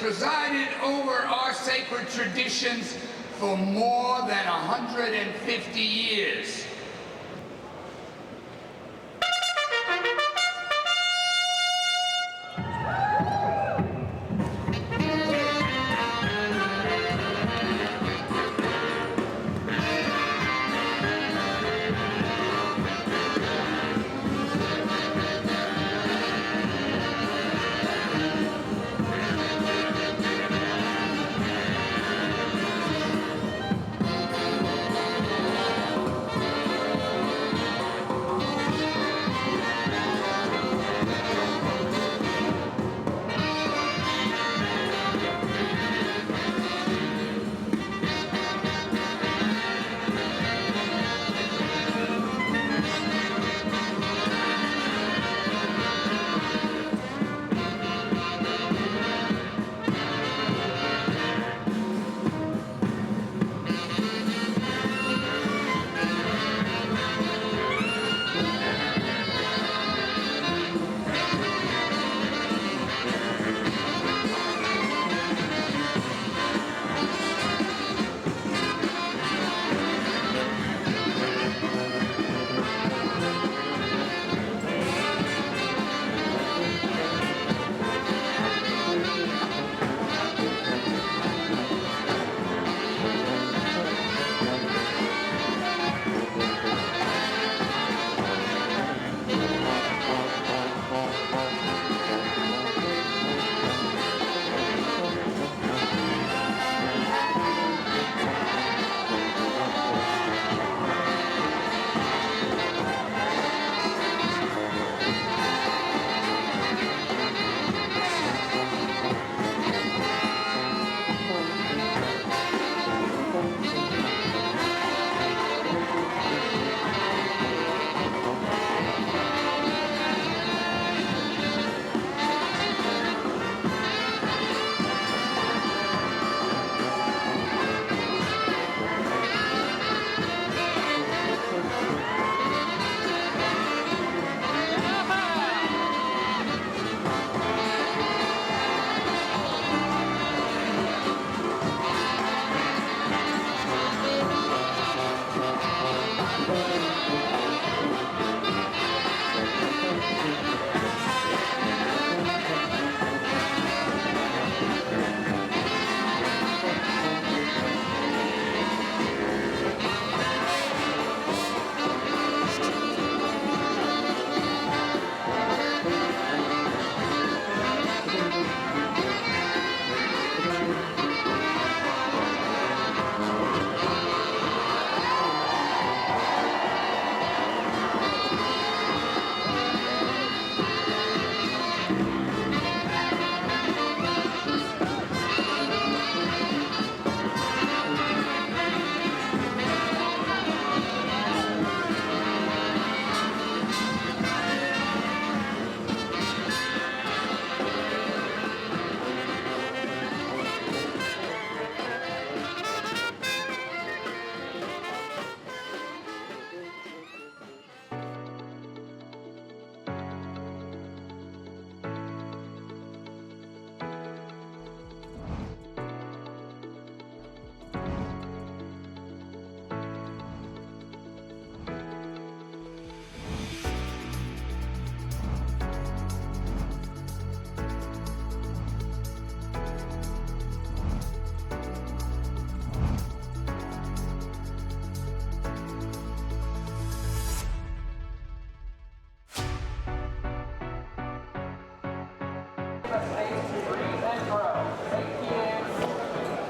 presided over our sacred traditions for more than 150 years.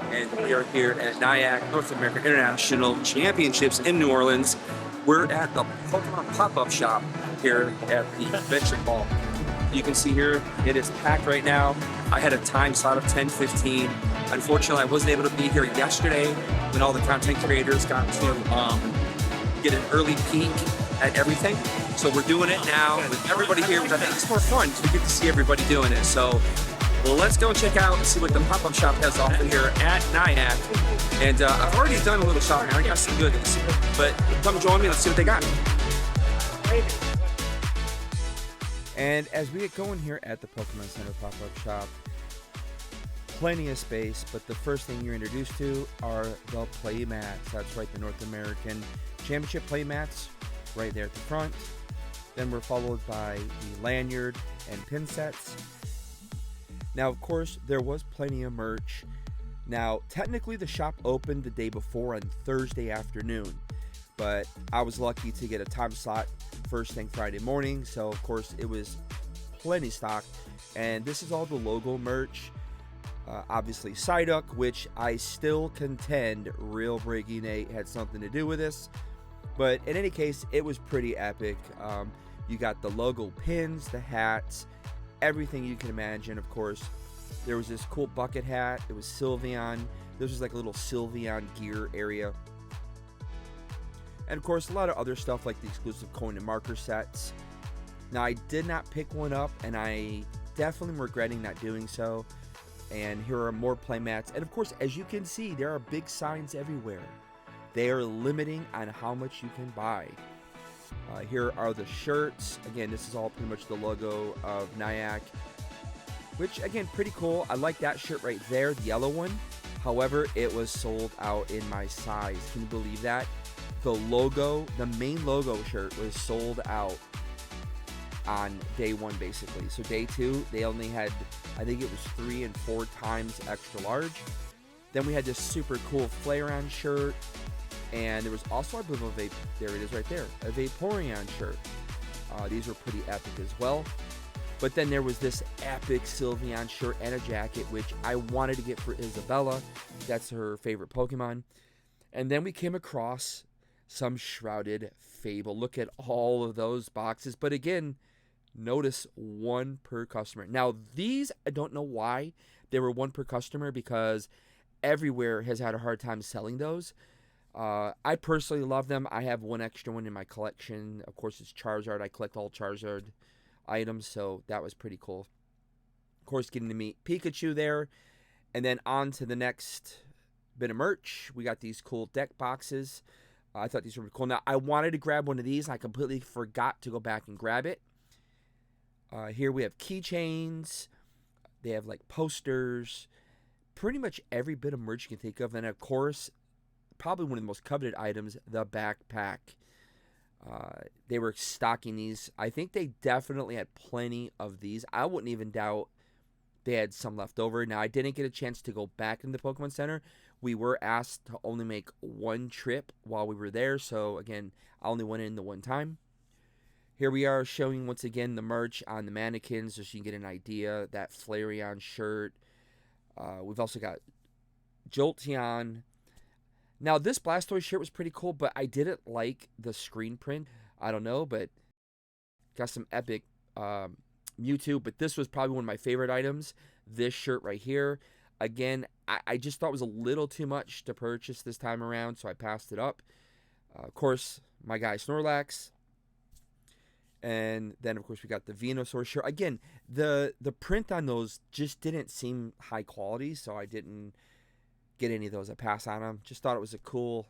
And we are here at NAIC North American International Championships in New Orleans. We're at the Pokémon pop-up shop here at the Convention Hall. You can see here it is packed right now. I had a time slot of 10:15. Unfortunately, I wasn't able to be here yesterday when all the content creators got to get an early peek at everything. So we're doing it now with everybody here, which I think is more fun because we get to see everybody doing it. So let's go and check out and see what the pop-up shop has offer here at NAIC. And I've already done a little shopping. I got some goodies. But come join me. Let's see what they got. And as we get going here at the Pokemon Center pop-up shop, plenty of space, but the first thing you're introduced to are the play mats. That's right, the North American Championship play mats right there at the front. Then we're followed by the lanyard and pin sets. Now, of course, there was plenty of merch. Now, technically the shop opened the day before on Thursday afternoon, but I was lucky to get a time slot first thing Friday morning, so of course it was plenty stocked. And this is all the logo merch. Obviously Psyduck, which I still contend Real Breaking 8 had something to do with this, but in any case, it was pretty epic. You got the logo pins, the hats, everything you can imagine. Of course, there was this cool bucket hat. It was Sylveon. This was like a little Sylveon gear area. And of course, a lot of other stuff like the exclusive coin and marker sets. Now, I did not pick one up, and I definitely am regretting not doing so. And here are more playmats. And of course, as you can see, there are big signs everywhere. They are limiting on how much you can buy. Here are the shirts. Again, this is all pretty much the logo of NAIC, which again, pretty cool. I like that shirt right there, the yellow one. However, it was sold out in my size. Can you believe that? The logo, the main logo shirt was sold out on day one, basically. So day two, they only had, I think it was 3 and 4 times extra large. Then we had this super cool Flareon shirt, and there was also, I believe, there it is right there, a Vaporeon shirt. These were pretty epic as well. But then there was this epic Sylveon shirt and a jacket, which I wanted to get for Isabella. That's her favorite Pokemon. And then we came across some Shrouded Fable. Look at all of those boxes. But again, notice 1 per customer. Now, these, I don't know why they were 1 per customer, because everywhere has had a hard time selling those. I personally love them. I have 1 extra one in my collection. Of course, it's Charizard. I collect all Charizard items, so that was pretty cool. Of course, getting to meet Pikachu there. And then on to the next bit of merch. We got these cool deck boxes. I thought these were cool. Now, I wanted to grab one of these, and I completely forgot to go back and grab it. Here we have keychains. They have like posters. Pretty much every bit of merch you can think of. And of course, probably one of the most coveted items, the backpack. They were stocking these. I think they definitely had plenty of these. I wouldn't even doubt they had some left over. Now, I didn't get a chance to go back in the Pokemon Center. We were asked to only make 1 trip while we were there. So, again, I only went in the 1 time. Here we are showing, once again, the merch on the mannequins, so you can get an idea. That Flareon shirt. We've also got Jolteon. Now, this Blastoise shirt was pretty cool, but I didn't like the screen print. I don't know, but got some epic Mewtwo. But this was probably one of my favorite items. This shirt right here. Again, I just thought it was a little too much to purchase this time around, so I passed it up. Of course, my guy Snorlax. And then, of course, we got the Venusaur shirt. Again, the print on those just didn't seem high quality, so I didn't get any of those. I passed on them. Just thought it was a cool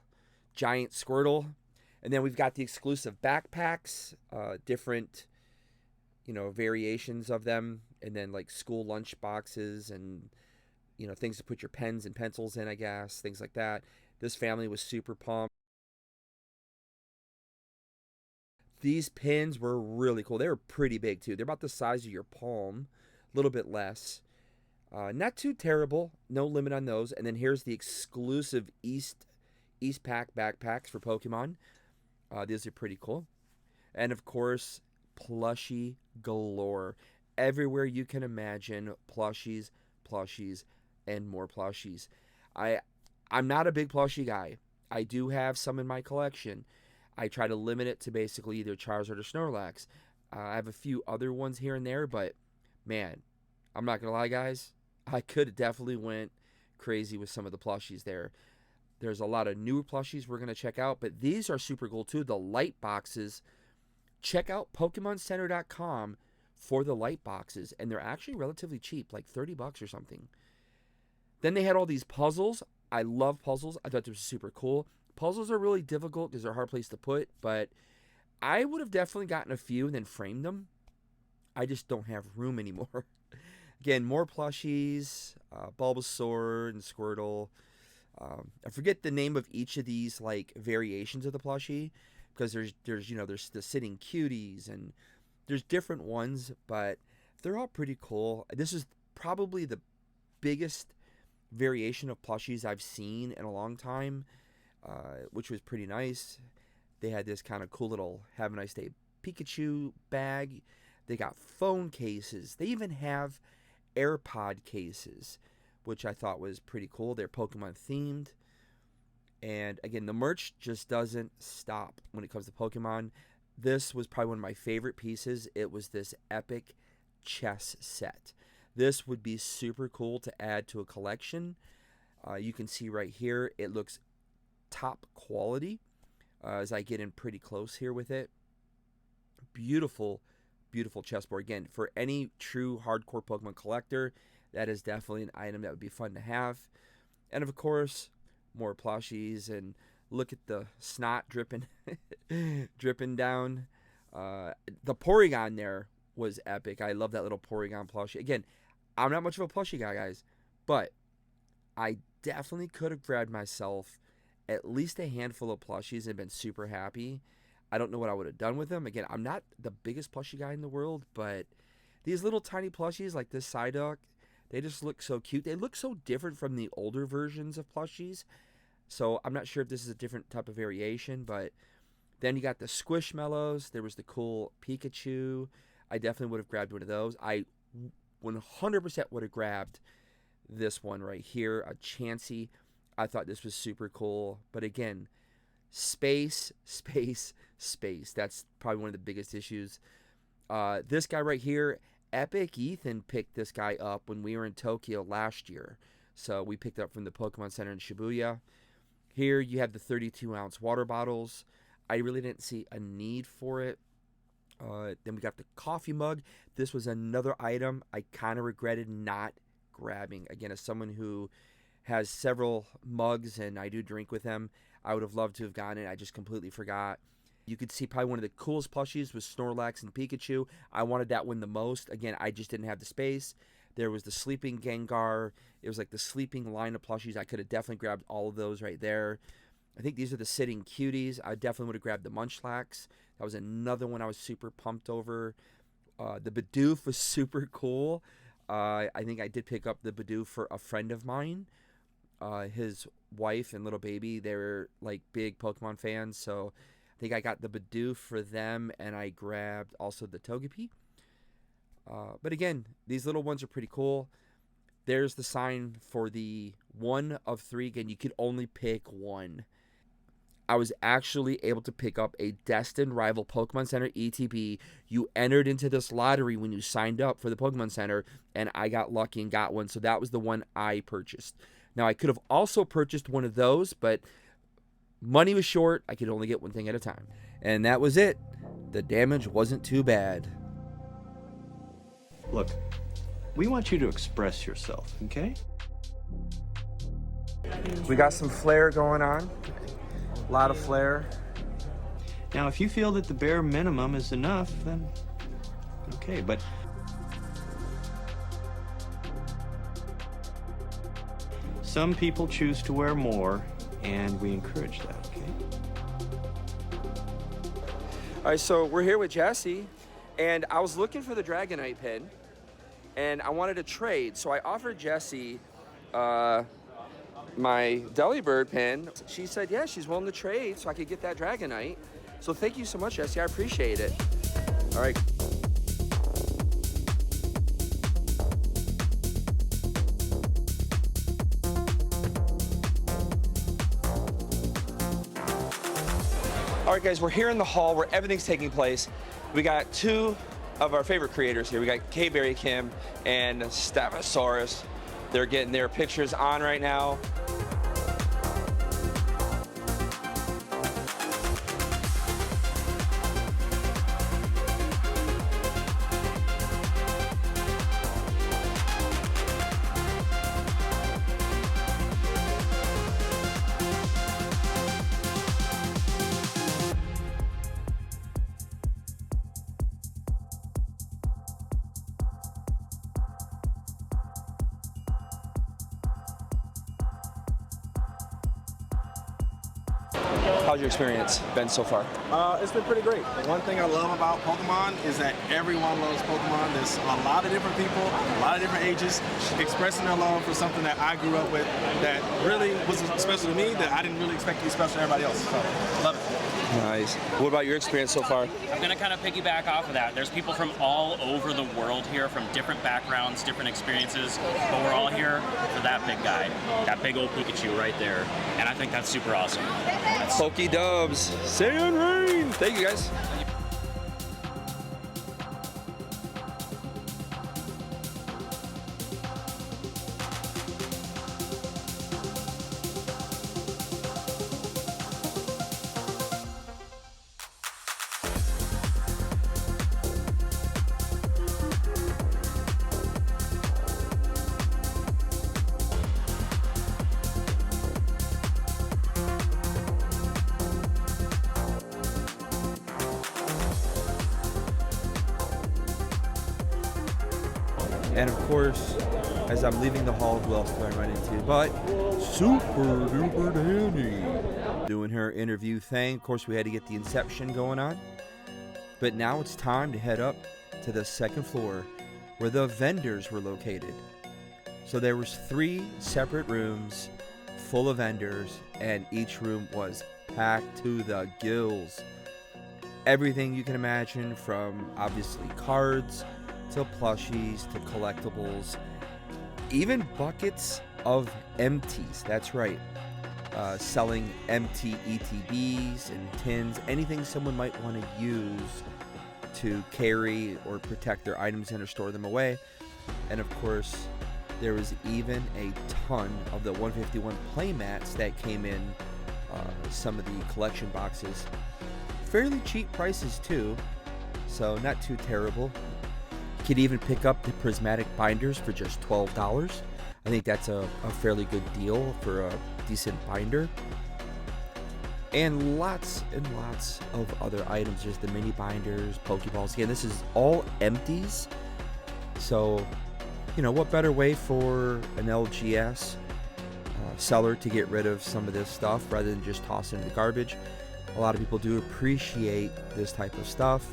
giant Squirtle. And then we've got the exclusive backpacks, different, variations of them. And then, like, school lunch boxes and, things to put your pens and pencils in, I guess. Things like that. This family was super pumped. These pins were really cool. They were pretty big, too. They're about the size of your palm, a little bit less. Not too terrible. No limit on those. And then here's the exclusive East Pack backpacks for Pokemon. These are pretty cool. And, of course, plushie galore. Everywhere you can imagine, plushies, and more plushies. I'm not a big plushie guy. I do have some in my collection. I try to limit it to basically either Charizard or Snorlax. I have a few other ones here and there, but man, I'm not going to lie, guys. I could have definitely went crazy with some of the plushies there. There's a lot of new plushies we're going to check out, but these are super cool too. The light boxes. Check out PokemonCenter.com for the light boxes, and they're actually relatively cheap, like $30 or something. Then they had all these puzzles. I love puzzles. I thought they were super cool. Puzzles are really difficult because they're a hard place to put, but I would have definitely gotten a few and then framed them. I just don't have room anymore. Again, more plushies, Bulbasaur and Squirtle. I forget the name of each of these like variations of the plushie, because there's there's the sitting cuties and there's different ones, but they're all pretty cool. This is probably the biggest variation of plushies I've seen in a long time, which was pretty nice. They had this kind of cool little Have a Nice Day Pikachu bag. They got phone cases. They even have AirPod cases, which I thought was pretty cool. They're Pokemon themed. And again, the merch just doesn't stop when it comes to Pokemon. This was probably one of my favorite pieces. It was this epic chess set. This would be super cool to add to a collection. You can see right here, it looks top quality as I get in pretty close here with it. Beautiful, beautiful chessboard. Again, for any true hardcore Pokemon collector, that is definitely an item that would be fun to have. And of course, more plushies, and look at the snot dripping dripping down. The Porygon there was epic. I love that little Porygon plushie. Again, I'm not much of a plushie guy, guys, but I definitely could have grabbed myself at least a handful of plushies and been super happy. I don't know what I would have done with them. Again, I'm not the biggest plushie guy in the world, but these little tiny plushies like this Psyduck, they just look so cute. They look so different from the older versions of plushies. So I'm not sure if this is a different type of variation, but then you got the Squishmallows. There was the cool Pikachu. I definitely would have grabbed one of those. I 100% would have grabbed this one right here, a Chansey. I thought this was super cool. But again, space, space, space. That's probably one of the biggest issues. This guy right here, Epic Ethan picked this guy up when we were in Tokyo last year. So we picked up from the Pokemon Center in Shibuya. Here you have the 32-ounce water bottles. I really didn't see a need for it. Then we got the coffee mug. This was another item I kind of regretted not grabbing. Again, as someone who has several mugs and I do drink with them, I would have loved to have gotten it. I just completely forgot. You could see probably one of the coolest plushies was Snorlax and Pikachu. I wanted that one the most. Again, I just didn't have the space. There was the sleeping Gengar. It was like the sleeping line of plushies. I could have definitely grabbed all of those right there. I think these are the sitting cuties. I definitely would have grabbed the Munchlax. That was another one I was super pumped over. The Bidoof was super cool. I think I did pick up the Bidoof for a friend of mine. His wife and little baby, they were like big Pokemon fans. So I think I got the Bidoof for them, and I grabbed also the Togepi. But again, these little ones are pretty cool. There's the sign for the 1 of 3. Again, you could only pick one. I was actually able to pick up a Destined Rival Pokemon Center ETB. You entered into this lottery when you signed up for the Pokemon Center, and I got lucky and got one. So that was the one I purchased. Now, I could have also purchased one of those, but money was short. I could only get one thing at a time. And that was it. The damage wasn't too bad. Look, we want you to express yourself, okay? We got some flair going on. A lot of flair. Now, if you feel that the bare minimum is enough, then okay, but some people choose to wear more, and we encourage that, okay? All right, so we're here with Jesse, and I was looking for the Dragonite pin, and I wanted to trade, so I offered Jesse my Delibird pin. She said, yeah, she's willing to trade so I could get that Dragonite. So thank you so much, Jesse. I appreciate it. All right. All right, guys, we're here in the hall where everything's taking place. We got 2 of our favorite creators here. We got K-Berry Kim and Stavosaurus. They're getting their pictures on right now. How's your experience been so far? It's been pretty great. One thing I love about Pokemon is that everyone loves Pokemon. There's a lot of different people, a lot of different ages, expressing their love for something that I grew up with that really was special to me that I didn't really expect to be special to everybody else. So, love it. Nice. What about your experience so far? I'm going to kind of piggyback off of that. There's people from all over the world here, from different backgrounds, different experiences, but we're all here for that big guy, that big old Pikachu right there, and I think that's super awesome. Pokey Dubs, Saiyan Rain. Thank you guys. And of course, as I'm leaving the hall, who else do I run into? But Super Duper Danny doing her interview thing. Of course, we had to get the Inception going on. But now it's time to head up to the second floor where the vendors were located. So there was 3 separate rooms full of vendors, and each room was packed to the gills. Everything you can imagine, from obviously cards to plushies to collectibles, even buckets of empties. That's right, selling empty ETBs and tins, anything someone might want to use to carry or protect their items in or store them away. And of course, there was even a ton of the 151 playmats that came in some of the collection boxes. Fairly cheap prices too, so not too terrible. You could even pick up the prismatic binders for just $12. I think that's a fairly good deal for a decent binder. And lots of other items. There's the mini binders, Pokeballs. Again, this is all empties. So, you know, what better way for an LGS seller to get rid of some of this stuff rather than just toss it in the garbage? A lot of people do appreciate this type of stuff.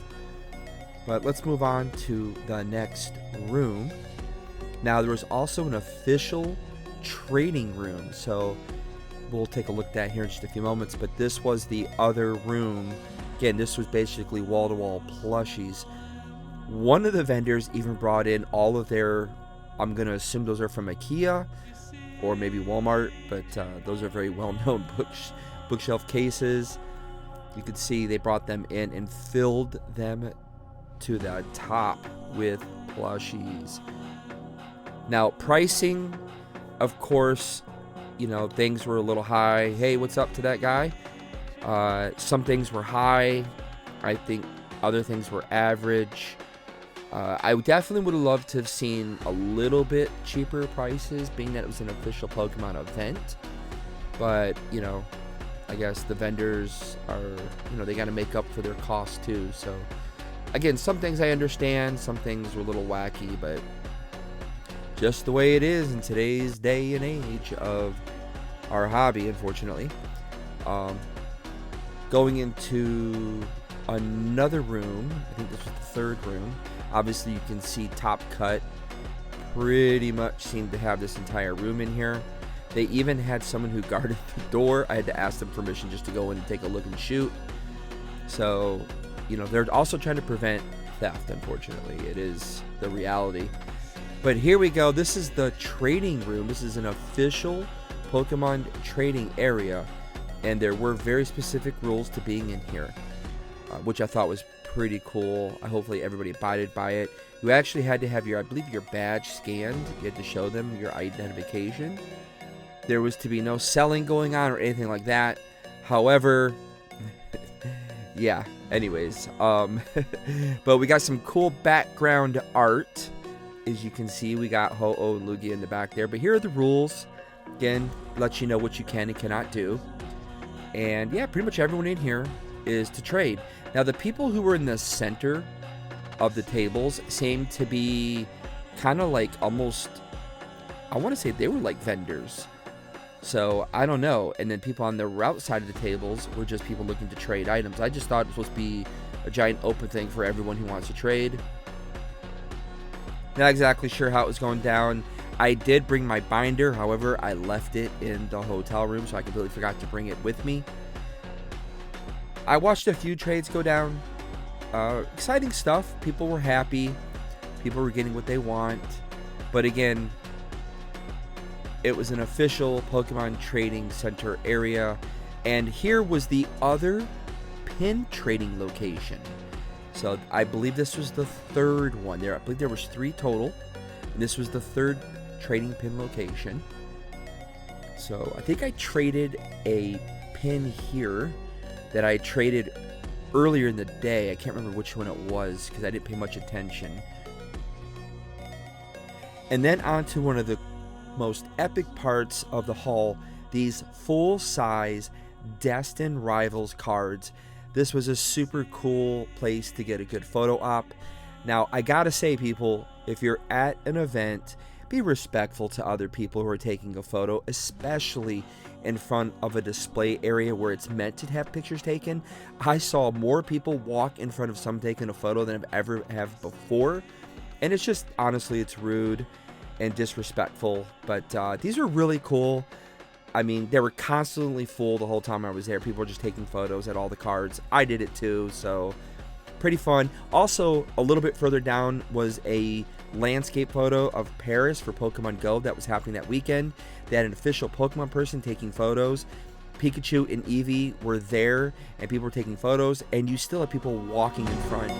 But let's move on to the next room. Now, there was also an official trading room. So we'll take a look at that here in just a few moments. But this was the other room. Again, this was basically wall-to-wall plushies. One of the vendors even brought in all of their, I'm going to assume those are from IKEA or maybe Walmart, but those are very well-known bookshelf cases. You could see they brought them in and filled them to the top with plushies. Now, pricing, of course, you know, things were a little high. Hey, what's up to that guy? Some things were high. I think other things were average. I definitely would have loved to have seen a little bit cheaper prices, being that it was an official Pokemon event. But, you know, I guess the vendors are, you know, they got to make up for their costs too. So, again, some things I understand, some things were a little wacky, but just the way it is in today's day and age of our hobby, unfortunately. Going into another room, I think this was the third room. Obviously, you can see Top Cut pretty much seemed to have this entire room in here. They even had someone who guarded the door. I had to ask them permission just to go in and take a look and shoot. So, you know, they're also trying to prevent theft, unfortunately. It is the reality. But here we go. This is the trading room. This is an official Pokemon trading area. And there were very specific rules to being in here, which I thought was pretty cool. Hopefully everybody abided by it. You actually had to have your, I believe, your badge scanned. You had to show them your identification. There was to be no selling going on or anything like that. However, yeah, anyways. But we got some cool background art. As you can see, we got Ho-Oh and Lugia in the back there. But here are the rules. Again, let you know what you can and cannot do. And yeah, pretty much everyone in here is to trade. Now, the people who were in the center of the tables seemed to be kind of like almost, I want to say they were like vendors. So I don't know. And then people on the route side of the tables were just people looking to trade items. I just thought it was supposed to be a giant open thing for everyone who wants to trade. Not exactly sure how it was going down. I did bring my binder, however, I left it in the hotel room, so I completely forgot to bring it with me. I watched a few trades go down. Exciting stuff. People were happy. People were getting what they want. But again, it was an official Pokemon Trading Center area. And here was the other pin trading location. So I believe this was the third one there. I believe there was 3 total. And this was the third trading pin location. So I think I traded a pin here that I traded earlier in the day. I can't remember which one it was because I didn't pay much attention. And then on to one of the most epic parts of the haul, these full-size Destin Rivals cards. This was a super cool place to get a good photo op. Now, I gotta say, people, if you're at an event, be respectful to other people who are taking a photo, especially in front of a display area where it's meant to have pictures taken. I saw more people walk in front of someone taking a photo than I've ever have before. And it's just, honestly, it's rude and disrespectful. But these are really cool. I mean, they were constantly full the whole time I was there. People were just taking photos at all the cards. I did it too, so pretty fun. Also, a little bit further down was a landscape photo of Paris for Pokemon Go that was happening that weekend. They had an official Pokemon person taking photos. Pikachu and Eevee were there, and people were taking photos, and you still have people walking in front.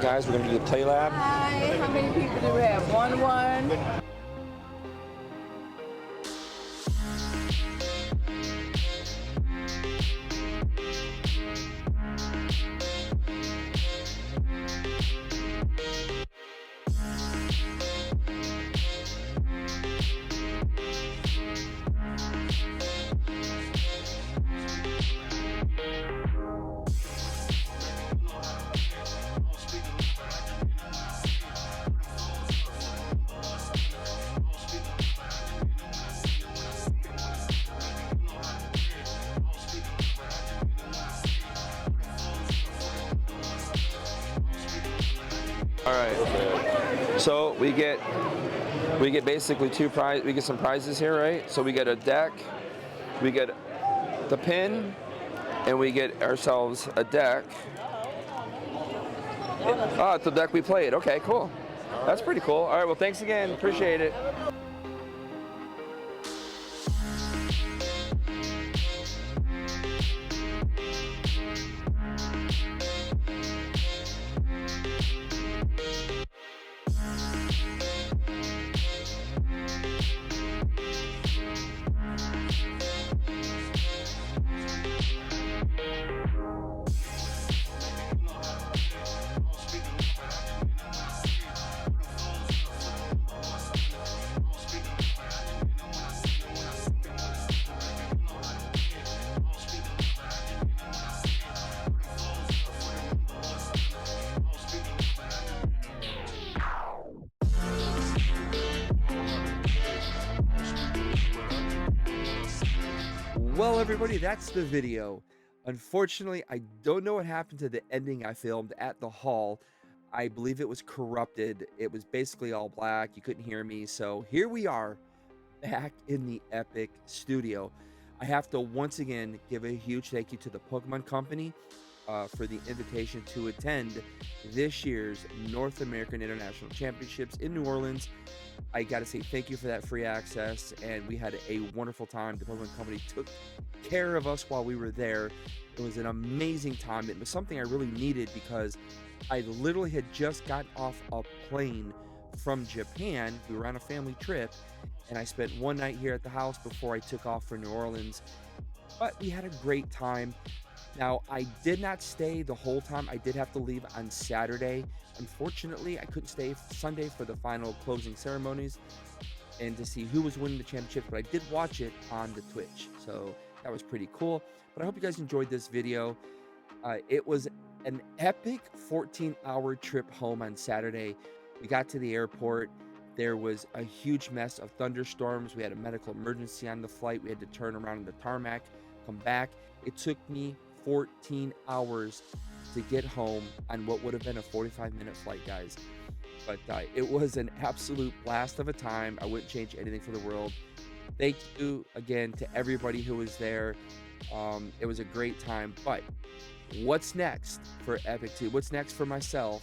Guys, we're going to do the play lab. Hi, how many people do we have? One. All right. So we get basically we get some prizes here, right? So we get a deck, we get the pin, and we get ourselves a deck. Ah, it's the deck we played. Okay, cool. That's pretty cool. All right, well, thanks again. Appreciate it. Well, everybody, that's the video. Unfortunately, I don't know what happened to the ending I filmed at the hall. I believe it was corrupted. It was basically all black. You couldn't hear me. So here we are back in the Epic studio. I have to once again give a huge thank you to the Pokemon Company for the invitation to attend this year's North American International Championships in New Orleans. I got to say thank you for that free access, and we had a wonderful time. The Pokemon Company took care of us while we were there. It was an amazing time. It was something I really needed because I literally had just gotten off a plane from Japan. We were on a family trip, and I spent one night here at the house before I took off for New Orleans. But we had a great time. Now, I did not stay the whole time. I did have to leave on Saturday. Unfortunately, I couldn't stay Sunday for the final closing ceremonies and to see who was winning the championship, but I did watch it on the Twitch, so that was pretty cool. But I hope you guys enjoyed this video. It was an epic 14-hour trip home on Saturday. We got to the airport. There was a huge mess of thunderstorms. We had a medical emergency on the flight. We had to turn around on the tarmac, come back. It took me 14 hours to get home on what would have been a 45-minute flight, guys. But it was an absolute blast of a time. I wouldn't change anything for the world. Thank you again to everybody who was there. It was a great time. But what's next for EpicTube? What's next for myself?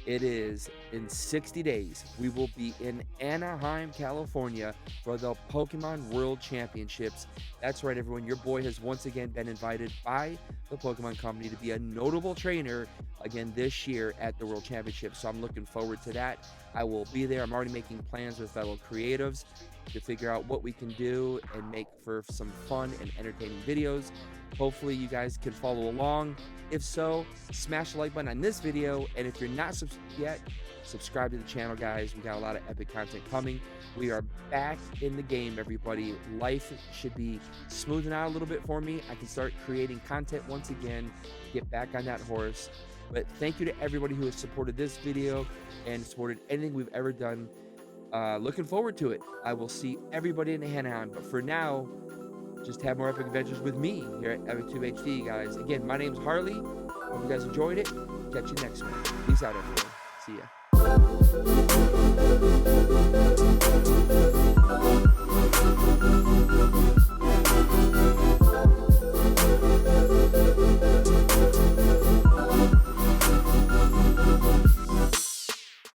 It is in 60 days. We will be in Anaheim, California for the Pokemon World Championships. That's right, everyone. Your boy has once again been invited by the Pokemon Company to be a notable trainer again this year at the World Championships. So I'm looking forward to that. I will be there. I'm already making plans with fellow creatives to figure out what we can do and make for some fun and entertaining videos. Hopefully you guys can follow along. If so, smash the like button on this video, and if you're not yet, subscribe to the channel, guys. We got a lot of epic content coming. We are back in the game, everybody. Life should be smoothing out a little bit for me. I can start creating content once again, get back on that horse. But thank you to everybody who has supported this video and supported anything we've ever done. Looking forward to it. I will see everybody in Anaheim, but for now, just have more epic adventures with me here at EpicTubeHD, guys. Again, my name's Harley. Hope you guys enjoyed it. Catch you next one. Peace out, everyone. See ya.